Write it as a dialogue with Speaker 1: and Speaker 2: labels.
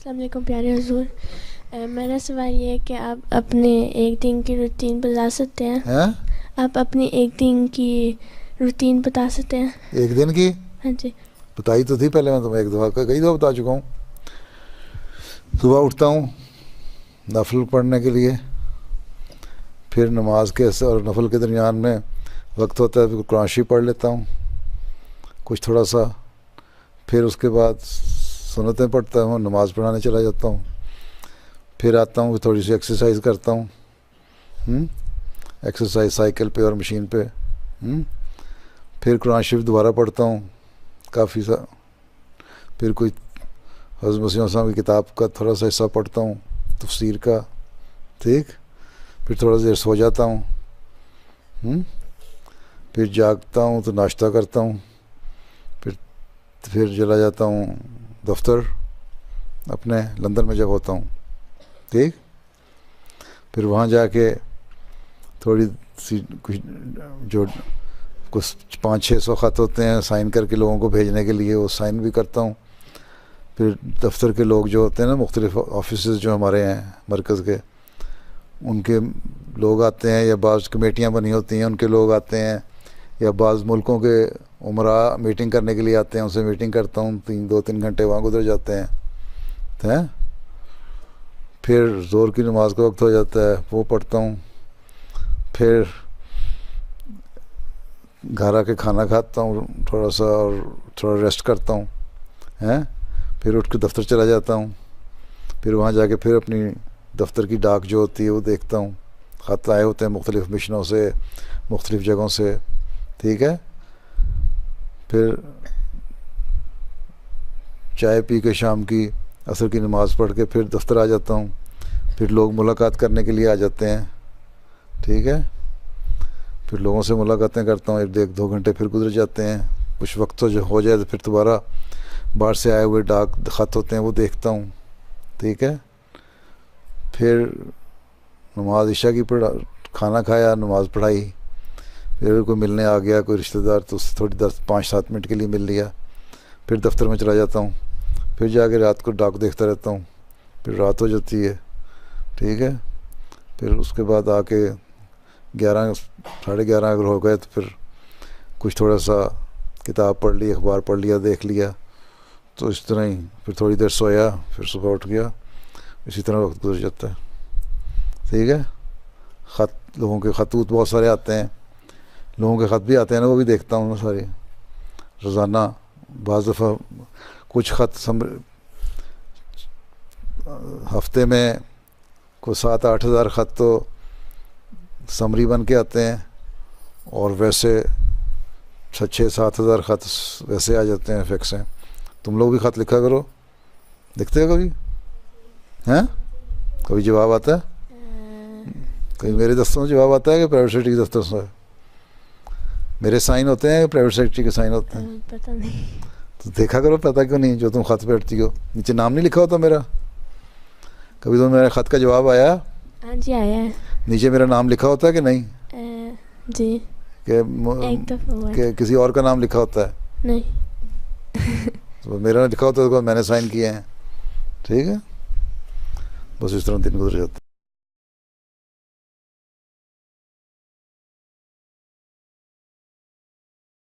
Speaker 1: السلام علیکم پیارے حضور. میرا سوال یہ ہے کہ آپ اپنے ایک دن کی روٹین بتا سکتے ہیں؟ آپ اپنی ایک دن کی روٹین بتا سکتے ہیں؟
Speaker 2: ایک دن کی؟
Speaker 1: ہاں جی
Speaker 2: بتائی تو تھی پہلے، میں تمہیں ایک دفعہ کئی دفعہ بتا چکا ہوں. صبح اٹھتا ہوں نفل پڑھنے کے لیے، پھر نماز کے اور نفل کے درمیان میں وقت ہوتا ہے پھر قرآن شریف پڑھ لیتا ہوں کچھ تھوڑا سا، پھر اس کے بعد سنتیں پڑھتا ہوں، نماز پڑھانے چلا جاتا ہوں، پھر آتا ہوں تھوڑی سی ایکسرسائز کرتا ہوں، ایکسرسائز سائیکل پہ اور مشین پہ، پھر قرآن شریف دوبارہ پڑھتا ہوں کافی سا، پھر کوئی حضرت مسیح صاحب کی کتاب کا تھوڑا سا حصہ پڑھتا ہوں تفسیر کا، ٹھیک، پھر تھوڑا دیر سو جاتا ہوں، پھر جاگتا ہوں تو ناشتہ کرتا ہوں، پھر چلا جاتا ہوں دفتر اپنے لندن میں جب ہوتا ہوں، ٹھیک، پھر وہاں جا کے تھوڑی سی کچھ جو کچھ 500-600 خط ہوتے ہیں سائن کر کے لوگوں کو بھیجنے کے لیے، وہ سائن بھی کرتا ہوں. پھر دفتر کے لوگ جو ہوتے ہیں نا، مختلف آفیسز جو ہمارے ہیں مرکز کے، ان کے لوگ آتے ہیں، یا بعض کمیٹیاں بنی ہوتی ہیں ان کے لوگ آتے ہیں، یا بعض ملکوں کے عمراء میٹنگ کرنے کے لیے آتے ہیں، ان سے میٹنگ کرتا ہوں، 2-3 گھنٹے وہاں گزر جاتے ہیں. پھر ظہر کی نماز کا وقت ہو جاتا ہے، وہ پڑھتا ہوں، پھر گھر آ کے کھانا کھاتا ہوں تھوڑا سا اور تھوڑا ریسٹ کرتا ہوں، پھر اٹھ کے دفتر چلا جاتا ہوں، پھر وہاں جا کے پھر اپنی دفتر کی ڈاک جو ہوتی ہے وہ دیکھتا ہوں، خط آئے ہوتے ہیں مختلف مشنوں سے، مختلف جگہوں سے، ٹھیک ہے. پھر چائے پی کے شام کی عصر کی نماز پڑھ کے پھر دفتر آ جاتا ہوں، پھر لوگ ملاقات کرنے کے لیے آ جاتے ہیں، ٹھیک ہے، پھر لوگوں سے ملاقاتیں کرتا ہوں، 1-2 گھنٹے پھر گزر جاتے ہیں. کچھ وقت تو جو ہو جائے تو پھر دوبارہ باہر سے آئے ہوئے ڈاک خط ہوتے ہیں وہ دیکھتا ہوں، ٹھیک ہے. پھر نماز عشاء کی کھانا کھایا، نماز پڑھائی، پھر کوئی ملنے آ گیا کوئی رشتہ دار تو اس سے تھوڑی 5-7 منٹ کے لیے مل لیا، پھر دفتر میں چلا جاتا ہوں، پھر جا کے رات کو ڈاک دیکھتا رہتا ہوں، پھر رات ہو جاتی ہے، ٹھیک ہے. پھر اس کے بعد آ کے 11-11:30 اگر ہو گئے تو پھر کچھ تھوڑا سا کتاب پڑھ لی، اخبار پڑھ لیا، دیکھ لیا، تو اس طرح ہی پھر تھوڑی دیر سویا، پھر صبح اٹھ گیا، اسی طرح وقت گزر جاتا ہے، ٹھیک ہے. لوگوں کے خطوط بہت سارے آتے ہیں، لوگوں کے خط بھی آتے ہیں نا، وہ بھی دیکھتا ہوں سارے روزانہ. بعض دفعہ کچھ خط ہفتے میں کوئی 7-8 ہزار خط تو سمری بن کے آتے ہیں، اور ویسے 6-7 ہزار خط ویسے آ جاتے ہیں فکس ہیں. تم لوگ بھی خط لکھا کرو، لکھتے ہو کبھی؟ کبھی جواب آتا ہے؟ کبھی میرے دفتر سے جواب آتا ہے کہ پرائیویٹ سیکٹری کے دفتر سے؟ میرے سائن ہوتے ہیں کہ پرائیویٹ سیکٹری کے سائن ہوتے ہیں؟
Speaker 1: پتہ نہیں.
Speaker 2: تو دیکھا کرو، پتہ کیوں نہیں؟ جو تم خط بیٹھتی ہو نیچے نام نہیں لکھا ہوتا میرا؟ کبھی تو میرے خط کا جواب آیا؟
Speaker 1: ہاں جی آیا ہے.
Speaker 2: نیچے میرا نام لکھا ہوتا ہے کہ نہیں؟
Speaker 1: جی
Speaker 2: کہ
Speaker 1: ایک دفعہ ہوا
Speaker 2: کہ کسی اور کا نام لکھا ہوتا ہے؟
Speaker 1: نہیں.
Speaker 2: تو میرا لکھا ہوتا ہے تو میں نے سائن کیے ہیں، ٹھیک ہے. بس اس طرح دن گزر جاتا ہے.